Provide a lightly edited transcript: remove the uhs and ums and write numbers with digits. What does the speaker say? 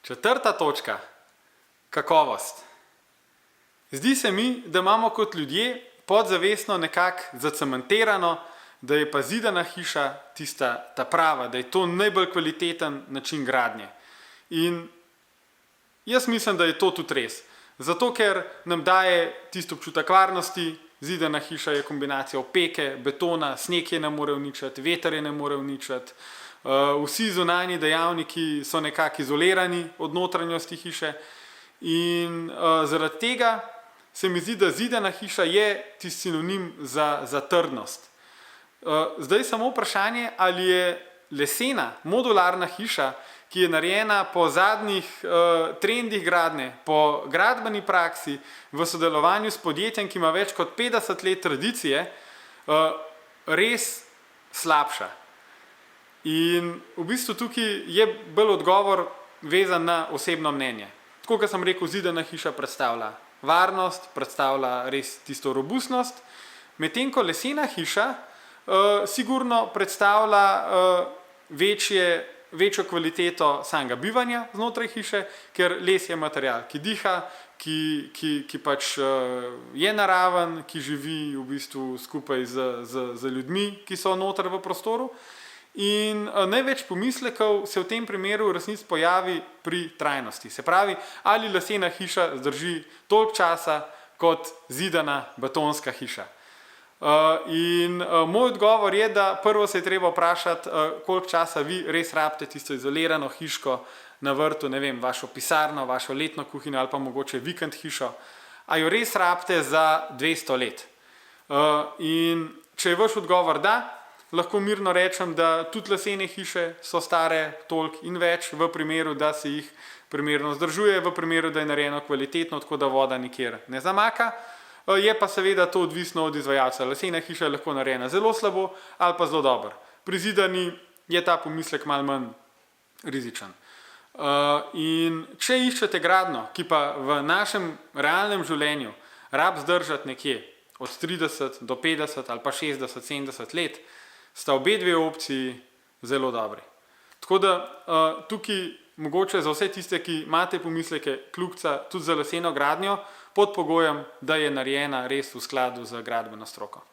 Četrta točka. Kakovost. Zdi se mi, da imamo kot ljudje podzavestno nekako zacementirano, da je pa zidana hiša tista ta prava, da je to najbolj kvaliteten način gradnje. In jaz mislim, da je to tudi res. Zato, ker nam daje tisto občutek varnosti, zidana hiša je kombinacija opeke, betona, sneg je ne more uničiti, veter je ne more uničiti, vsi zunanji dejavniki so nekako izolirani od notranjosti hiše in zaradi tega se mi zdi, da zidana hiša je tisti sinonim za trdnost. Zdaj samo vprašanje, ali je lesena, modularna hiša, ki je narejena po zadnjih trendih gradnje, po gradbeni praksi, v sodelovanju s podjetjem, ki ima več kot 50 let tradicije, res slabša. In v bistvu tukaj je bolj odgovor vezan na osebno mnenje. Tako, kot sem rekel, zidana hiša predstavlja varnost, predstavlja res tisto robustnost, medtem ko lesena hiša sigurno predstavlja večjo kvaliteto samega bivanja znotraj hiše, ker les je material, ki diha, ki pač je naraven, ki živi v bistvu skupaj z ljudmi, ki so noter v prostoru. In največ pomislekov se v tem primeru v resnici pojavi pri trajnosti. Se pravi, ali lesena hiša zdrži toliko časa kot zidana betonska hiša. In moj odgovor je, da prvo se je treba vprašati, koliko časa vi res rabite tisto izolirano hiško na vrtu, ne vem, vašo pisarno, vašo letno kuhinjo ali pa mogoče vikend hišo, a jo res rabite za 200 let. In če je vaš odgovor da, lahko mirno rečem, da tudi lesene hiše so stare toliko in več v primeru, da se jih primerno vzdržuje, v primeru, da je narejeno kvalitetno, tako da voda nikjer ne zamaka. Je pa seveda to odvisno od izvajalca. Lesena hiša je lahko narejena zelo slabo ali pa zelo dobro. Pri zidani je ta pomislek malo manj rizičen. In če iščete gradnjo, ki pa v našem realnem življenju rab zdržati nekje od 30 do 50 ali pa 60, 70 let, sta obe dve opciji zelo dobri. Tako da tukaj mogoče za vse tiste, ki imate pomisleke, kljubca tudi za leseno gradnjo, pod pogojem, da je narejena res v skladu z gradbeno stroko.